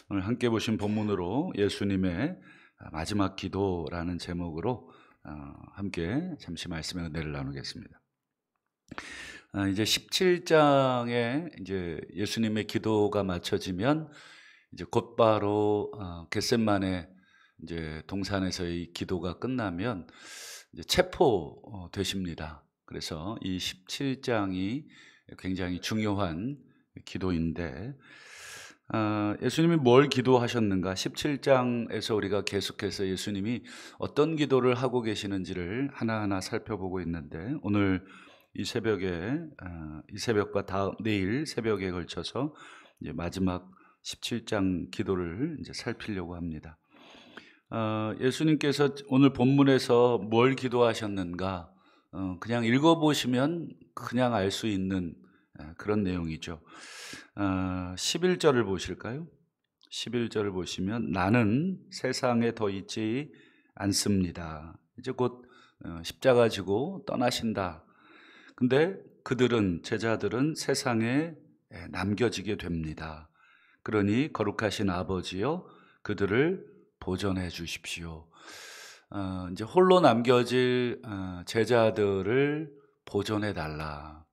오늘 함께 보신 본문으로 예수님의 마지막 기도라는 제목으로 함께 잠시 말씀의 은혜를 나누겠습니다. 이제 17장에 이제 예수님의 기도가 마쳐지면 이제 곧바로 겟셋마네 이제 동산에서의 기도가 끝나면 이제 체포되십니다. 그래서 이 17장이 굉장히 중요한 기도인데 예수님이 뭘 기도하셨는가? 17장에서 우리가 계속해서 예수님이 어떤 기도를 하고 계시는지를 하나하나 살펴보고 있는데 오늘 이 새벽에 이 새벽과 내일 새벽에 걸쳐서 이제 마지막 17장 기도를 이제 살피려고 합니다. 예수님께서 오늘 본문에서 뭘 기도하셨는가? 그냥 읽어보시면 그냥 알 수 있는 그런 내용이죠. 11절을 보실까요? 11절을 보시면 나는 세상에 더 있지 않습니다. 이제 곧 십자가 지고 떠나신다. 근데 그들은 제자들은 세상에 남겨지게 됩니다. 그러니 거룩하신 아버지여 그들을 보존해 주십시오. 이제 홀로 남겨질 제자들을 보존해 달라.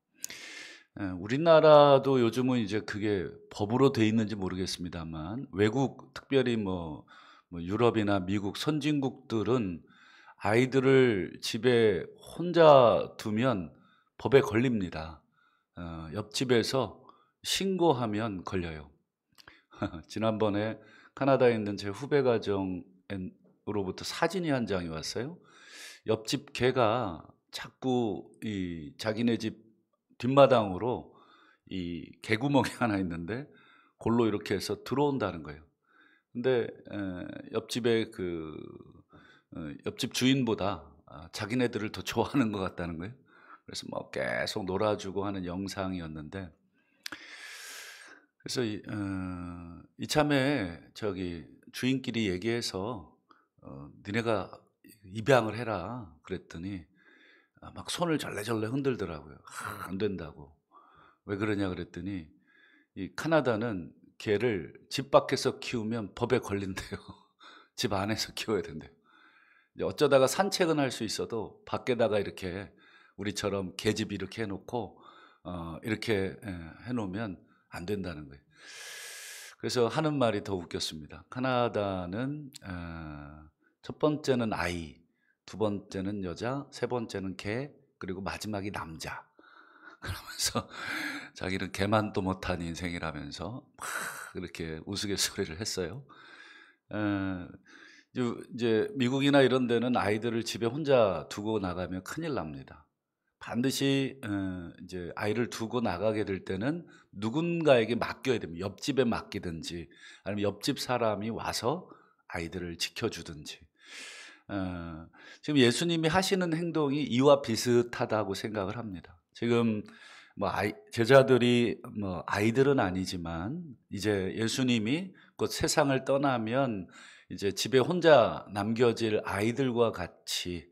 우리나라도 요즘은 이제 그게 법으로 돼 있는지 모르겠습니다만 외국 특별히 유럽이나 미국 선진국들은 아이들을 집에 혼자 두면 법에 걸립니다. 옆집에서 신고하면 걸려요. 지난번에 카나다에 있는 제 후배 가정으로부터 사진이 한 장이 왔어요. 옆집 개가 자꾸 이 자기네 집 뒷마당으로 이 개구멍이 하나 있는데 골로 이렇게 해서 들어온다는 거예요. 근데 옆집의 옆집 주인보다 자기네들을 더 좋아하는 것 같다는 거예요. 그래서 뭐 계속 놀아주고 하는 영상이었는데, 그래서 이참에 저기 주인끼리 얘기해서 니네가 입양을 해라 그랬더니 막 손을 절레절레 흔들더라고요. 안 된다고. 왜 그러냐 그랬더니 이 카나다는 개를 집 밖에서 키우면 법에 걸린대요. 집 안에서 키워야 된대요. 이제 어쩌다가 산책은 할 수 있어도 밖에다가 이렇게 우리처럼 개집 이렇게 해놓고 이렇게 해놓으면 안 된다는 거예요. 그래서 하는 말이 더 웃겼습니다. 카나다는 첫 번째는 아이, 두 번째는 여자, 세 번째는 개, 그리고 마지막이 남자. 그러면서 자기는 개만 또 못한 인생이라면서 막 이렇게 우스갯소리를 했어요. 이제 미국이나 이런 데는 아이들을 집에 혼자 두고 나가면 큰일 납니다. 반드시 이제 아이를 두고 나가게 될 때는 누군가에게 맡겨야 됩니다. 옆집에 맡기든지 아니면 옆집 사람이 와서 아이들을 지켜주든지. 지금 예수님이 하시는 행동이 이와 비슷하다고 생각을 합니다. 지금 제자들이 아이들은 아니지만 이제 예수님이 곧 세상을 떠나면 이제 집에 혼자 남겨질 아이들과 같이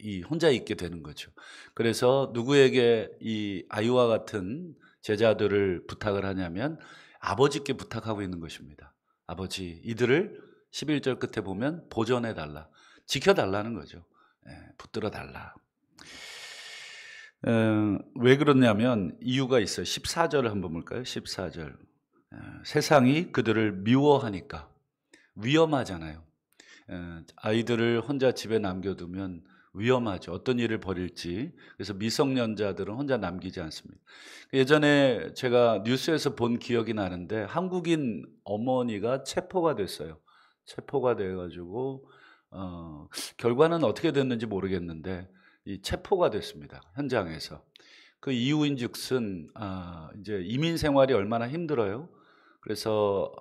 이 혼자 있게 되는 거죠. 그래서 누구에게 이 아이와 같은 제자들을 부탁을 하냐면 아버지께 부탁하고 있는 것입니다. 아버지, 이들을 11절 끝에 보면 보존해 달라, 지켜 달라는 거죠. 붙들어 달라. 왜 그러냐면 이유가 있어요. 14절을 한번 볼까요? 14절. 세상이 그들을 미워하니까. 위험하잖아요. 아이들을 혼자 집에 남겨두면 위험하죠. 어떤 일을 벌일지. 그래서 미성년자들은 혼자 남기지 않습니다. 예전에 제가 뉴스에서 본 기억이 나는데 한국인 어머니가 체포가 됐어요. 체포가 돼가지고 결과는 어떻게 됐는지 모르겠는데 이 체포가 됐습니다. 현장에서. 그 이유인즉슨 이제 이민 생활이 얼마나 힘들어요. 그래서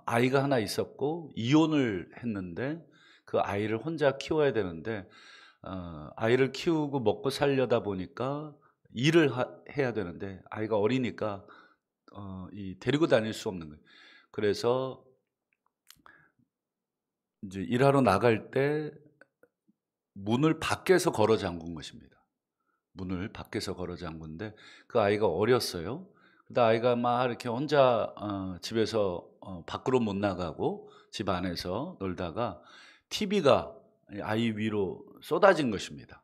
아이가 하나 있었고 이혼을 했는데 그 아이를 혼자 키워야 되는데 아이를 키우고 먹고 살려다 보니까 일을 해야 되는데 아이가 어리니까 데리고 다닐 수 없는 거예요. 그래서 이제 일하러 나갈 때 문을 밖에서 걸어 잠근 것입니다. 문을 밖에서 걸어 잠근데 그 아이가 어렸어요. 근데 아이가 막 이렇게 혼자 집에서 밖으로 못 나가고 집 안에서 놀다가 TV가 아이 위로 쏟아진 것입니다.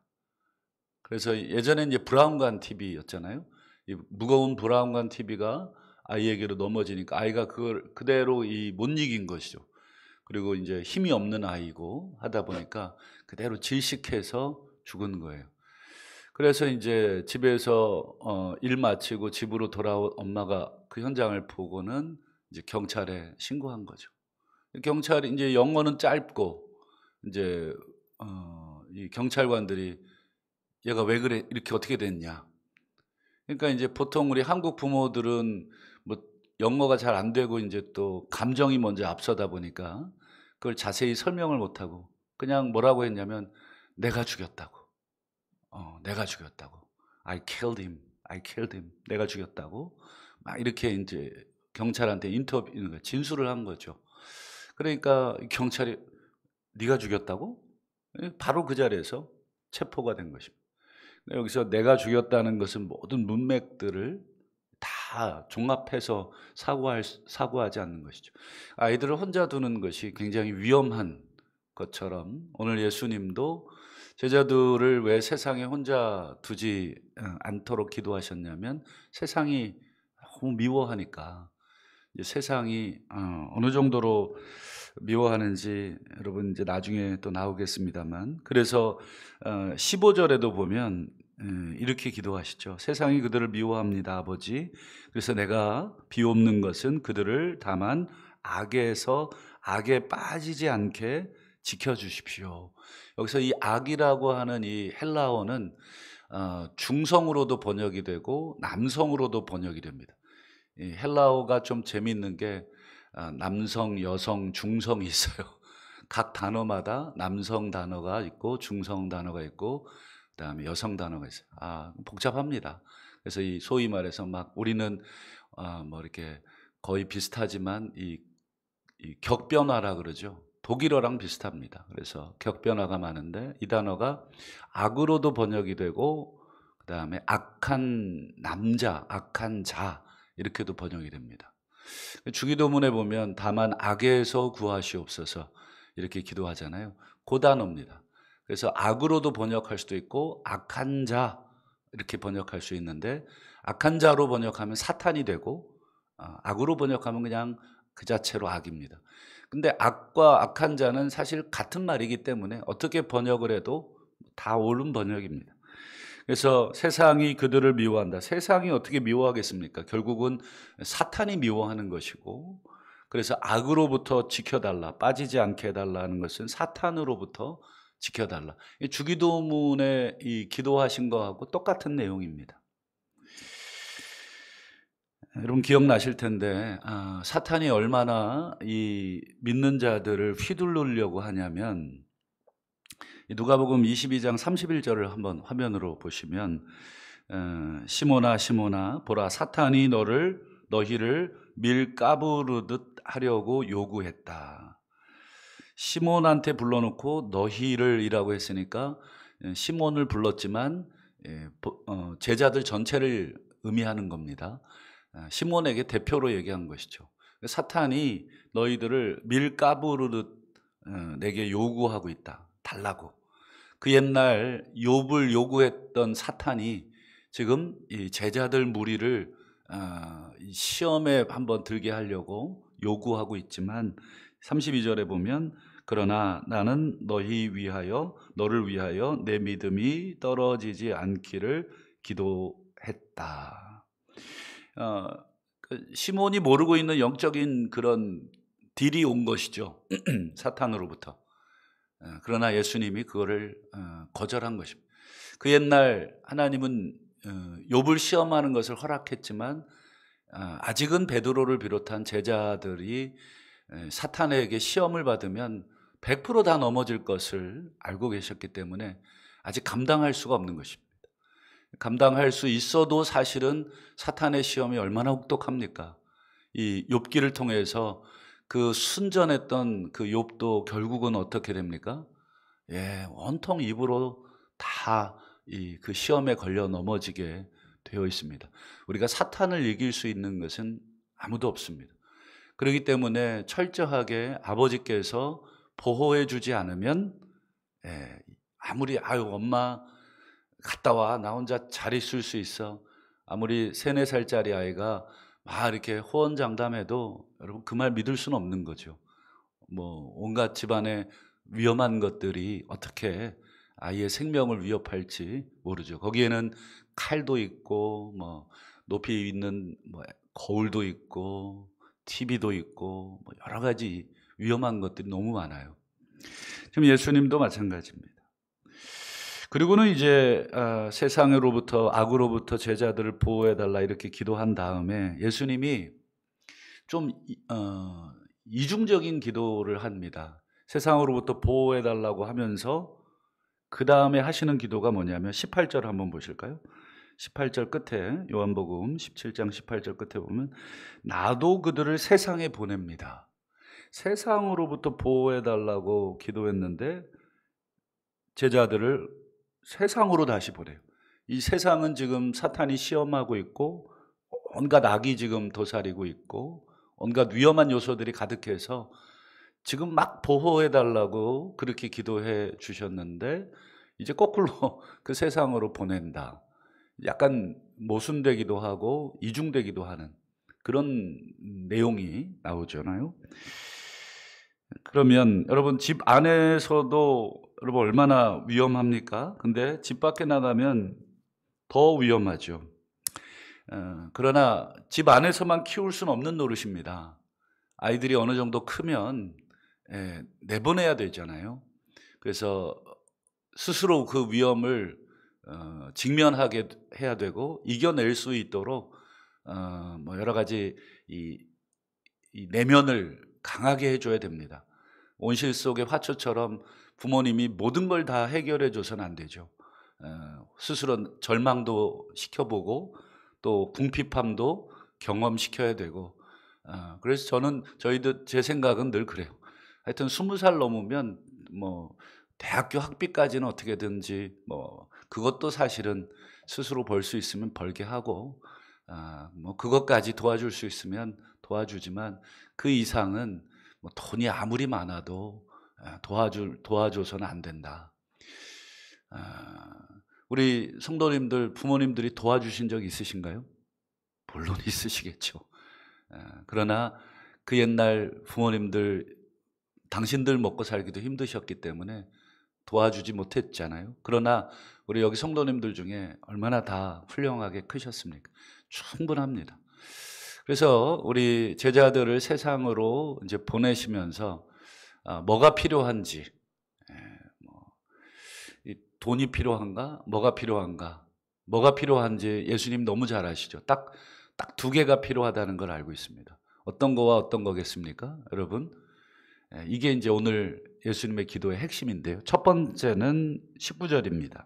그래서 예전에 이제 브라운관 TV였잖아요. 이 무거운 브라운관 TV가 아이에게로 넘어지니까 아이가 그걸 그대로 못 이긴 것이죠. 그리고 이제 힘이 없는 아이고 하다 보니까 그대로 질식해서 죽은 거예요. 그래서 인제 집에서 일 마치고 집으로 돌아온 엄마가 그 현장을 보고는 이제 경찰에 신고한 거죠. 경찰이 인제 영어는 짧고 인제 이 경찰관들이 "얘가 왜 그래? 이렇게 어떻게 됐냐?" 그러니까 인제 보통 우리 한국 부모들은 뭐 영어가 잘 안 되고 인제 또 감정이 먼저 앞서다 보니까 그걸 자세히 설명을 못 하고 그냥 뭐라고 했냐면 "내가 죽였다."고. "내가 죽였다."고. "I killed him. I killed him." 내가 죽였다고 막 이렇게 인제 경찰한테 진술을 한 거죠. 그러니까 이 경찰이 "네가 죽였다고?" 예 바로 그 자리에서 체포가 된 것입니다. 여기서 내가 죽였다는 것은 모든 문맥들을 다 종합해서 사고하지 않는 것이죠. 아이들을 혼자 두는 것이 굉장히 위험한 것처럼 오늘 예수님도 제자들을 왜 세상에 혼자 두지 않도록 기도하셨냐면 세상이 너무 미워하니까. 이제 세상이 어느 정도로 미워하는지 여러분 이제 나중에 또 나오겠습니다만 그래서 15 절에도 보면 이렇게 기도하시죠. "세상이 그들을 미워합니다 아버지. 그래서 내가 비옵는 것은 그들을 다만 악에서 악에 빠지지 않게 지켜 주십시오." 여기서 이 악이라고 하는 이 헬라어는 중성으로도 번역이 되고 남성으로도 번역이 됩니다. 이 헬라어가 좀 재미있는 게 남성, 여성, 중성이 있어요. 각 단어마다 남성 단어가 있고 중성 단어가 있고 그다음에 여성 단어가 있어요. 복잡합니다. 그래서 이 소위 말해서 막 우리는 뭐 이렇게 거의 비슷하지만 이 격변화라 그러죠. 독일어랑 비슷합니다. 그래서 격변화가 많은데 이 단어가 악으로도 번역이 되고 그다음에 악한 남자, 악한 자 이렇게도 번역이 됩니다. 주기도문에 보면 다만 악에서 구하시옵소서 이렇게 기도하잖아요. 그 단어입니다. 그래서 악으로도 번역할 수도 있고 악한 자 이렇게 번역할 수 있는데 악한 자로 번역하면 사탄이 되고 악으로 번역하면 그냥 그 자체로 악입니다. 근데 악과 악한 자는 사실 같은 말이기 때문에 어떻게 번역을 해도 다 옳은 번역입니다. 그래서 세상이 그들을 미워한다. 세상이 어떻게 미워하겠습니까? 결국은 사탄이 미워하는 것이고 그래서 악으로부터 지켜달라. 빠지지 않게 해달라는 것은 사탄으로부터 지켜달라. 이 주기도문에 이 기도하신 거하고 똑같은 내용입니다. 여러분 기억나실 텐데 사탄이 얼마나 이 믿는 자들을 휘두르려고 하냐면 누가복음 22장 31절을 한번 화면으로 보시면 시몬아 시몬아 보라 사탄이 너희를 밀가부르듯 하려고 요구했다. 시몬한테 불러놓고 너희를이라고 했으니까 시몬을 불렀지만 제자들 전체를 의미하는 겁니다. 시몬에게 대표로 얘기한 것이죠. 사탄이 너희들을 밀가부르듯 내게 요구하고 있다. 달라고. 그 옛날 욥을 요구했던 사탄이 지금 이 제자들 무리를 이 시험에 한번 들게 하려고 요구하고 있지만 32절에 보면 그러나 나는 너를 위하여 내 믿음이 떨어지지 않기를 기도했다. 시몬이 모르고 있는 영적인 그런 딜이 온 것이죠. 사탄으로부터. 그러나 예수님이 그거를 거절한 것입니다. 그 옛날 하나님은 욥을 시험하는 것을 허락했지만 아직은 베드로를 비롯한 제자들이 사탄에게 시험을 받으면 100%다 넘어질 것을 알고 계셨기 때문에 아직 감당할 수가 없는 것입니다. 감당할 수 있어도 사실은 사탄의 시험이 얼마나 혹독합니까? 이 욥기를 통해서 그 순전했던 그 욥도 결국은 어떻게 됩니까? 온통 입으로 다 그 시험에 걸려 넘어지게 되어 있습니다. 우리가 사탄을 이길 수 있는 것은 아무도 없습니다. 그렇기 때문에 철저하게 아버지께서 보호해 주지 않으면 아무리 "아유 엄마 갔다 와. 나 혼자 잘 있을 수 있어." 아무리 3-4 살짜리 아이가 막 이렇게 호언장담해도 여러분 그 말 믿을 수는 없는 거죠. 뭐 온갖 집안의 위험한 것들이 어떻게 아이의 생명을 위협할지 모르죠. 거기에는 칼도 있고 뭐 높이 있는 뭐 거울도 있고 TV도 있고 뭐 여러 가지 위험한 것들이 너무 많아요. 지금 예수님도 마찬가지입니다. 그리고는 이제 세상으로부터 악으로부터 제자들을 보호해 달라 이렇게 기도한 다음에 예수님이 좀 이중적인 기도를 합니다. 세상으로부터 보호해 달라고 하면서 그다음에 하시는 기도가 뭐냐면 18절 한번 보실까요? 18절 끝에 요한복음 17장 18절 끝에 보면 나도 그들을 세상에 보냅니다. 세상으로부터 보호해 달라고 기도했는데 제자들을 세상으로 다시 보내요. 이 세상은 지금 사탄이 시험하고 있고 온갖 악이 지금 도사리고 있고 온갖 위험한 요소들이 가득해서 지금 막 보호해 달라고 그렇게 기도해 주셨는데 이제 거꾸로 그 세상으로 보낸다. 약간 모순되기도 하고 이중되기도 하는 그런 내용이 나오잖아요. 그러면 여러분 집 안에서도 여러분 얼마나 위험합니까? 근데 집 밖에 나가면 더 위험하죠. 그러나 집 안에서만 키울 수는 없는 노릇입니다. 아이들이 어느 정도 크면 내보내야 되잖아요. 그래서 스스로 그 위험을 직면하게 해야 되고 이겨낼 수 있도록 뭐 여러 가지 이 내면을 강하게 해줘야 됩니다. 온실 속의 화초처럼 부모님이 모든 걸 다 해결해 줘서는 안 되죠. 스스로 절망도 시켜보고 또 궁핍함도 경험시켜야 되고 그래서 저희도 제 생각은 늘 그래요. 하여튼 20살 넘으면 뭐 대학교 학비까지는 어떻게든지 뭐 그것도 사실은 스스로 벌 수 있으면 벌게 하고 뭐 그것까지 도와줄 수 있으면 도와주지만 그 이상은 뭐 돈이 아무리 많아도 도와줘서는 안 된다. 우리 성도님들 부모님들이 도와주신 적 있으신가요? 물론 있으시겠죠. 그러나 그 옛날 부모님들 당신들 먹고 살기도 힘드셨기 때문에 도와주지 못했잖아요. 그러나 우리 여기 성도님들 중에 얼마나 다 훌륭하게 크셨습니까? 충분합니다. 그래서 우리 제자들을 세상으로 이제 보내시면서 뭐가 필요한지, 이 돈이 필요한가, 뭐가 필요한지 예수님 너무 잘 아시죠. 딱 2개가 필요하다는 걸 알고 있습니다. 어떤 거와 어떤 거겠습니까, 여러분? 이게 이제 오늘 예수님의 기도의 핵심인데요. 첫 번째는 19절입니다.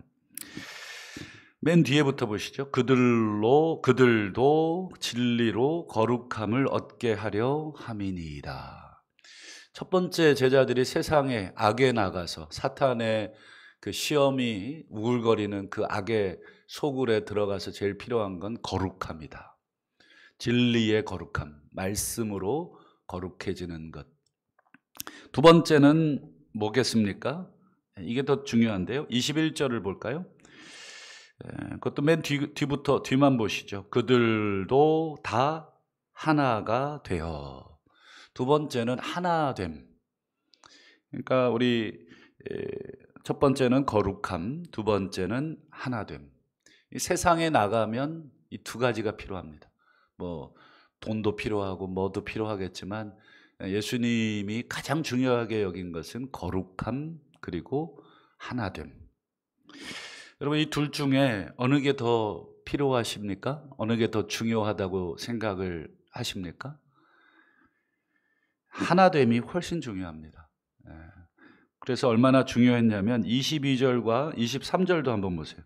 맨 뒤에부터 보시죠. 그들도 진리로 거룩함을 얻게 하려 함이니이다. 첫 번째 제자들이 세상에 악에 나가서 사탄의 그 시험이 우글거리는 그 악의 소굴에 들어가서 제일 필요한 건 거룩함이다. 진리의 거룩함, 말씀으로 거룩해지는 것. 두 번째는 뭐겠습니까? 이게 더 중요한데요. 21절을 볼까요? 그것도 맨 뒤만 보시죠. 그들도 다 하나가 되어. 두 번째는 하나됨. 그러니까 우리 첫 번째는 거룩함, 두 번째는 하나됨. 이 세상에 나가면 이 2가지가 필요합니다. 뭐 돈도 필요하고 뭐도 필요하겠지만 예수님이 가장 중요하게 여긴 것은 거룩함 그리고 하나됨. 여러분 이 둘 중에 어느 게 더 필요하십니까? 어느 게 더 중요하다고 생각을 하십니까? 하나됨이 훨씬 중요합니다. 그래서 얼마나 중요했냐면 22절과 23절도 한번 보세요.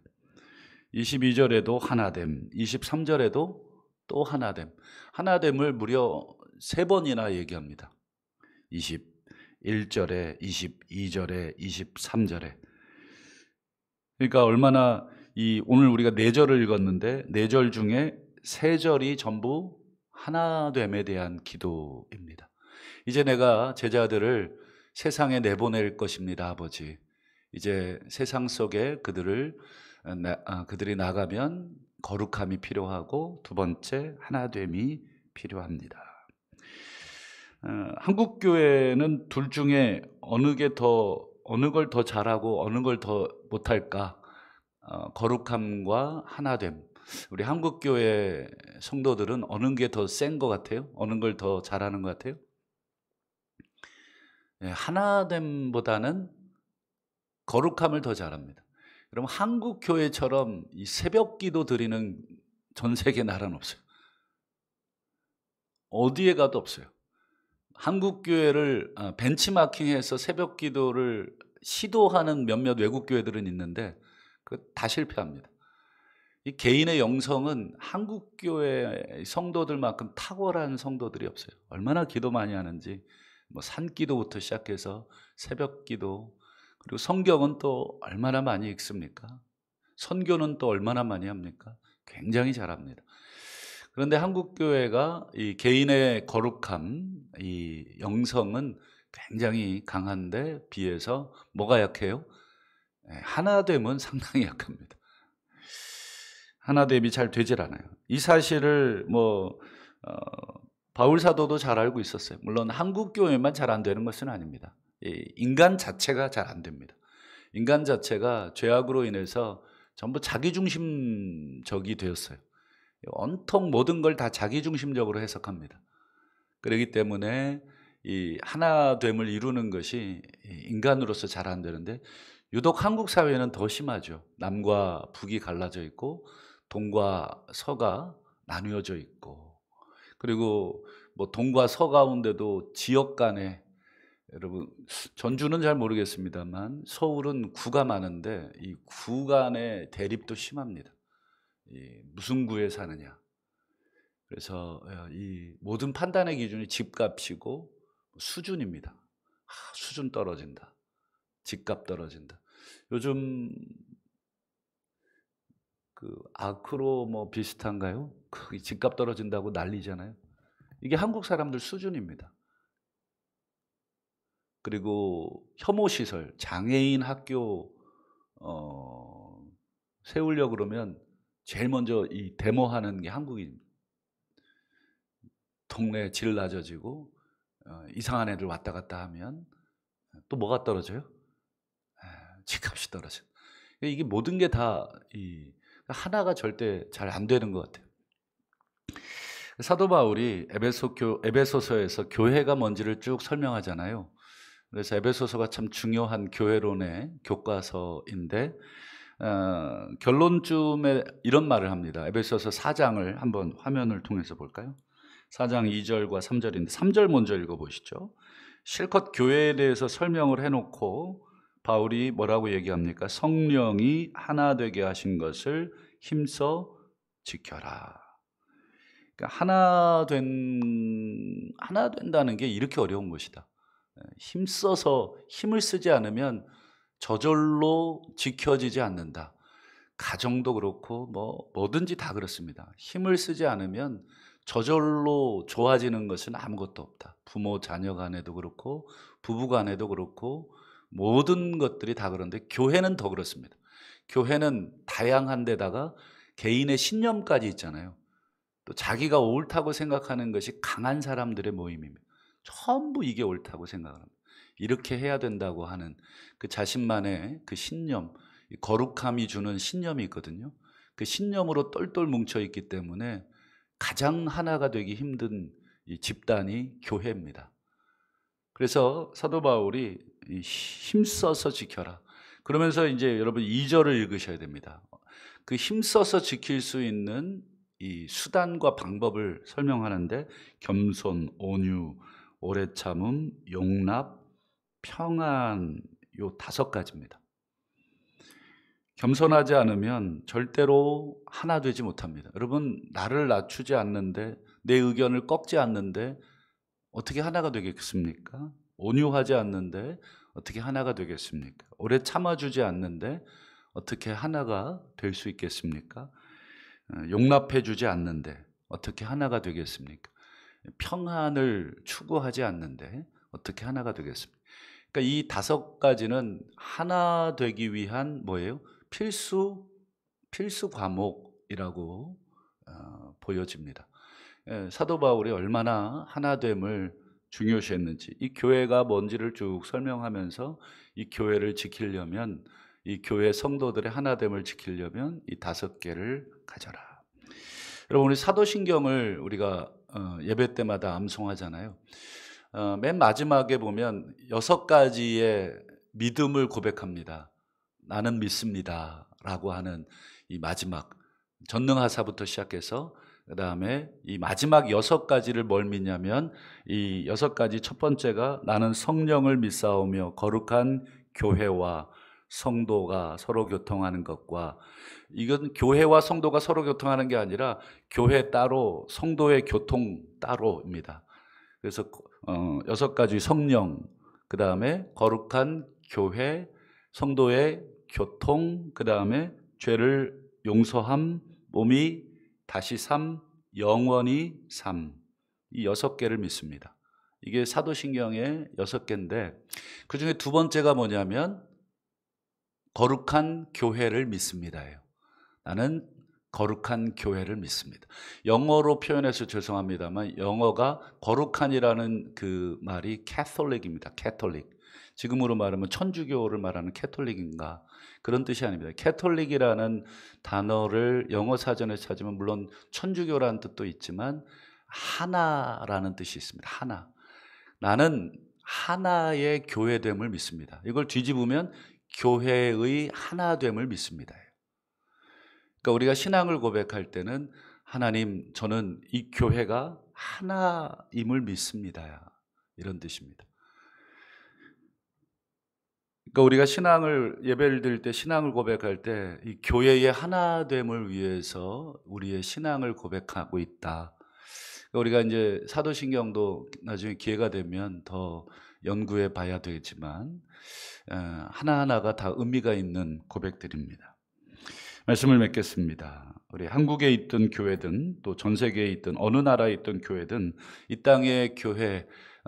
22절에도 하나됨, 23절에도 또 하나됨. 하나됨을 무려 3번이나 얘기합니다. 21절에, 22절에, 23절에. 그러니까 얼마나 오늘 우리가 4절을 읽었는데 4절 중에 3절이 전부 하나됨에 대한 기도입니다. 이제 내가 제자들을 세상에 내보낼 것입니다, 아버지. 이제 세상 속에 그들이 나가면 거룩함이 필요하고, 두 번째 하나됨이 필요합니다. 한국 교회는 둘 중에 어느 걸 더 잘하고 어느 걸 더 못할까? 거룩함과 하나됨. 우리 한국 교회 성도들은 어느 게 더 센 것 같아요? 어느 걸 더 잘하는 것 같아요? 하나됨보다는 거룩함을 더 잘합니다. 여러분, 한국 교회처럼 이 새벽 기도 드리는 전 세계 나라는 없어요. 어디에 가도 없어요. 한국 교회를 벤치마킹해서 새벽 기도를 시도하는 몇몇 외국 교회들은 있는데 다 실패합니다. 이 개인의 영성은 한국 교회 성도들만큼 탁월한 성도들이 없어요. 얼마나 기도 많이 하는지, 뭐 산기도부터 시작해서 새벽 기도, 그리고 성경은 또 얼마나 많이 읽습니까? 선교는 또 얼마나 많이 합니까? 굉장히 잘합니다. 그런데 한국 교회가 이 개인의 거룩함, 이 영성은 굉장히 강한데 비해서 뭐가 약해요? 하나됨은 상당히 약합니다. 하나됨이 잘 되질 않아요. 이 사실을 바울 사도도 잘 알고 있었어요. 물론 한국 교회만 잘 안 되는 것은 아닙니다. 인간 자체가 잘 안 됩니다. 인간 자체가 죄악으로 인해서 전부 자기중심적이 되었어요. 온통 모든 걸 다 자기중심적으로 해석합니다. 그렇기 때문에 이 하나됨을 이루는 것이 인간으로서 잘 안 되는데, 유독 한국 사회는 더 심하죠. 남과 북이 갈라져 있고 동과 서가 나누어져 있고, 그리고 뭐 동과 서 가운데도 지역 간에, 여러분 전주는 잘 모르겠습니다만 서울은 구가 많은데 이 구 간의 대립도 심합니다. 무슨 구에 사느냐. 그래서 이 모든 판단의 기준이 집값이고 수준입니다. 수준 떨어진다. 집값 떨어진다. 요즘 그 아크로 뭐 비슷한가요? 그 집값 떨어진다고 난리잖아요. 이게 한국 사람들 수준입니다. 그리고 혐오 시설, 장애인 학교 세우려고 그러면 제일 먼저 이 데모하는 게 한국인입니다. 동네 질 낮아지고 이상한 애들 왔다 갔다 하면 또 뭐가 떨어져요? 집값이 떨어져. 이게 모든 게 다 하나가 절대 잘 안 되는 것 같아요. 사도 바울이 에베소서에서 교회가 뭔지를 쭉 설명하잖아요. 그래서 에베소서가 참 중요한 교회론의 교과서인데, 결론쯤에 이런 말을 합니다. 에베소서 4장을 한번 화면을 통해서 볼까요? 4장 2절과 3절인데 3절 먼저 읽어보시죠. 실컷 교회에 대해서 설명을 해놓고 바울이 뭐라고 얘기합니까? 성령이 하나 되게 하신 것을 힘써 지켜라. 그러니까 하나 된다는 게 이렇게 어려운 것이다. 힘써서, 힘을 쓰지 않으면 저절로 지켜지지 않는다. 가정도 그렇고 뭐든지 다 그렇습니다. 힘을 쓰지 않으면 저절로 좋아지는 것은 아무것도 없다. 부모 자녀 간에도 그렇고 부부 간에도 그렇고 모든 것들이 다 그런데 교회는 더 그렇습니다. 교회는 다양한 데다가 개인의 신념까지 있잖아요. 또 자기가 옳다고 생각하는 것이 강한 사람들의 모임입니다. 전부 이게 옳다고 생각합니다. 이렇게 해야 된다고 하는 그 자신만의 그 신념, 거룩함이 주는 신념이 있거든요. 그 신념으로 똘똘 뭉쳐 있기 때문에 가장 하나가 되기 힘든 이 집단이 교회입니다. 그래서 사도 바울이 힘써서 지켜라. 그러면서 이제 여러분 2절을 읽으셔야 됩니다. 그 힘써서 지킬 수 있는 이 수단과 방법을 설명하는데, 겸손, 온유, 오래 참음, 용납, 평안, 요 5가지입니다. 겸손하지 않으면 절대로 하나 되지 못합니다. 여러분, 나를 낮추지 않는데, 내 의견을 꺾지 않는데 어떻게 하나가 되겠습니까? 온유하지 않는데 어떻게 하나가 되겠습니까? 오래 참아주지 않는데 어떻게 하나가 될 수 있겠습니까? 용납해주지 않는데 어떻게 하나가 되겠습니까? 평안을 추구하지 않는데 어떻게 하나가 되겠습니까? 그러니까 이 5가지는 하나 되기 위한 뭐예요? 필수 과목이라고 보여집니다. 사도 바울이 얼마나 하나됨을 중요시했는지, 이 교회가 뭔지를 쭉 설명하면서 이 교회를 지키려면, 이 교회 성도들의 하나됨을 지키려면 이 5개를 가져라. 여러분, 우리 사도신경을 우리가 예배 때마다 암송하잖아요. 맨 마지막에 보면 6가지의 믿음을 고백합니다. 나는 믿습니다 라고 하는 이 마지막, 전능하사부터 시작해서 그 다음에 이 마지막 6가지를 뭘 믿냐면, 이 6가지 첫 번째가 나는 성령을 믿사오며 거룩한 교회와 성도가 서로 교통하는 것과, 이건 교회와 성도가 서로 교통하는 게 아니라 교회 따로 성도의 교통 따로입니다. 그래서 6가지 성령, 그 다음에 거룩한 교회, 성도의 교통, 그 다음에 죄를 용서함, 몸이 다시 삶, 영원히 삶, 이 6개를 믿습니다. 이게 사도신경의 6개인데 그 중에 두 번째가 뭐냐면 거룩한 교회를 믿습니다예요. 나는 거룩한 교회를 믿습니다. 영어로 표현해서 죄송합니다만 영어가 거룩한이라는 그 말이 캐톨릭입니다. 캐톨릭. 지금으로 말하면 천주교를 말하는 캐톨릭인가, 그런 뜻이 아닙니다. 캐톨릭이라는 단어를 영어 사전에 찾으면 물론 천주교라는 뜻도 있지만 하나라는 뜻이 있습니다. 하나. 나는 하나의 교회됨을 믿습니다. 이걸 뒤집으면 교회의 하나됨을 믿습니다. 그러니까 우리가 신앙을 고백할 때는 하나님, 저는 이 교회가 하나임을 믿습니다, 이런 뜻입니다. 그러니까 우리가 신앙을, 예배를 드릴 때 신앙을 고백할 때 이 교회의 하나됨을 위해서 우리의 신앙을 고백하고 있다. 그러니까 우리가 이제 사도신경도 나중에 기회가 되면 더 연구해 봐야 되지만 하나하나가 다 의미가 있는 고백들입니다. 말씀을 맺겠습니다. 우리 한국에 있던 교회든 또 전 세계에 있던 어느 나라에 있던 교회든 이 땅의 교회,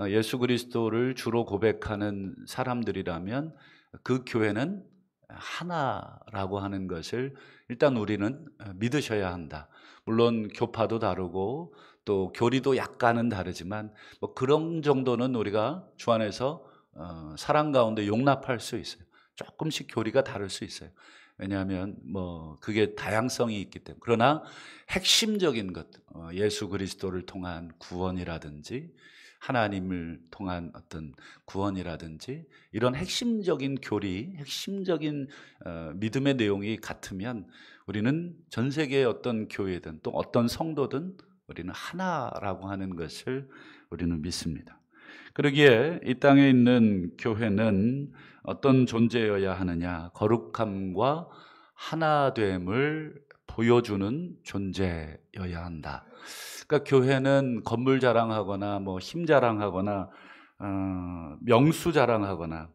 예수 그리스도를 주로 고백하는 사람들이라면 그 교회는 하나라고 하는 것을 일단 우리는 믿으셔야 한다. 물론 교파도 다르고 또 교리도 약간은 다르지만 뭐 그런 정도는 우리가 주 안에서 사랑 가운데 용납할 수 있어요. 조금씩 교리가 다를 수 있어요. 왜냐하면 뭐 그게 다양성이 있기 때문에. 그러나 핵심적인 것, 예수 그리스도를 통한 구원이라든지 하나님을 통한 어떤 구원이라든지 이런 핵심적인 교리, 핵심적인 믿음의 내용이 같으면 우리는 전 세계의 어떤 교회든 또 어떤 성도든 우리는 하나라고 하는 것을 우리는 믿습니다. 그러기에 이 땅에 있는 교회는 어떤 존재여야 하느냐? 거룩함과 하나됨을 보여주는 존재여야 한다. 그러니까 교회는 건물 자랑하거나 뭐 힘 자랑하거나 명수 자랑하거나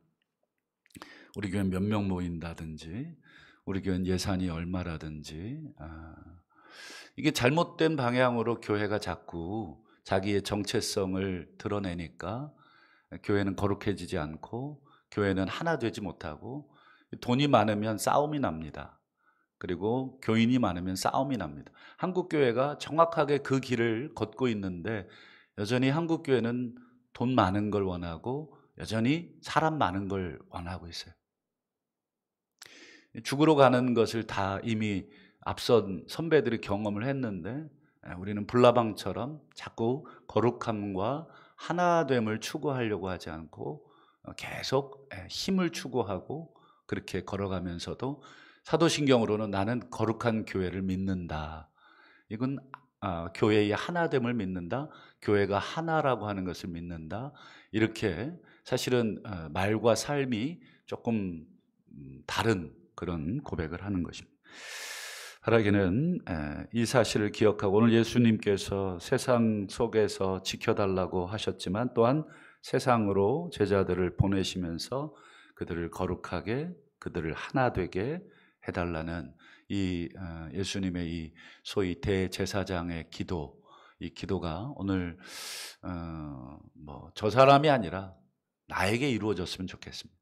우리 교회 몇 명 모인다든지 우리 교회 예산이 얼마라든지 이게 잘못된 방향으로 교회가 자꾸 자기의 정체성을 드러내니까 교회는 거룩해지지 않고 교회는 하나 되지 못하고, 돈이 많으면 싸움이 납니다. 그리고 교인이 많으면 싸움이 납니다. 한국 교회가 정확하게 그 길을 걷고 있는데 여전히 한국 교회는 돈 많은 걸 원하고 여전히 사람 많은 걸 원하고 있어요. 죽으러 가는 것을 다 이미 앞선 선배들이 경험을 했는데 우리는 불나방처럼 자꾸 거룩함과 하나됨을 추구하려고 하지 않고 계속 힘을 추구하고 그렇게 걸어가면서도 사도신경으로는 나는 거룩한 교회를 믿는다. 이건 교회의 하나됨을 믿는다. 교회가 하나라고 하는 것을 믿는다. 이렇게 사실은 말과 삶이 조금 다른 그런 고백을 하는 것입니다. 바라기는 이 사실을 기억하고 오늘 예수님께서 세상 속에서 지켜달라고 하셨지만 또한 세상으로 제자들을 보내시면서 그들을 거룩하게, 그들을 하나 되게 해달라는 이 예수님의 이 소위 대제사장의 기도, 이 기도가 오늘 저 사람이 아니라 나에게 이루어졌으면 좋겠습니다.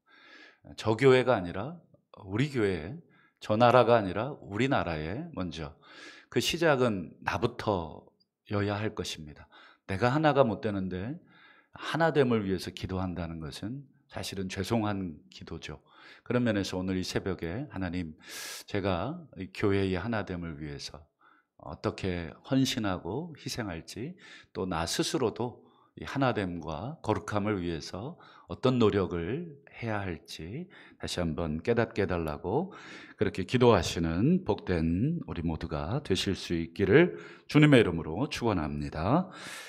저 교회가 아니라 우리 교회, 저 나라가 아니라 우리나라에 먼저 그 시작은 나부터여야 할 것입니다. 내가 하나가 못 되는데 하나됨을 위해서 기도한다는 것은 사실은 죄송한 기도죠. 그런 면에서 오늘 이 새벽에 하나님, 제가 이 교회의 하나됨을 위해서 어떻게 헌신하고 희생할지, 또 나 스스로도 이 하나됨과 거룩함을 위해서 어떤 노력을 해야 할지 다시 한번 깨닫게 해달라고 그렇게 기도하시는 복된 우리 모두가 되실 수 있기를 주님의 이름으로 축원합니다.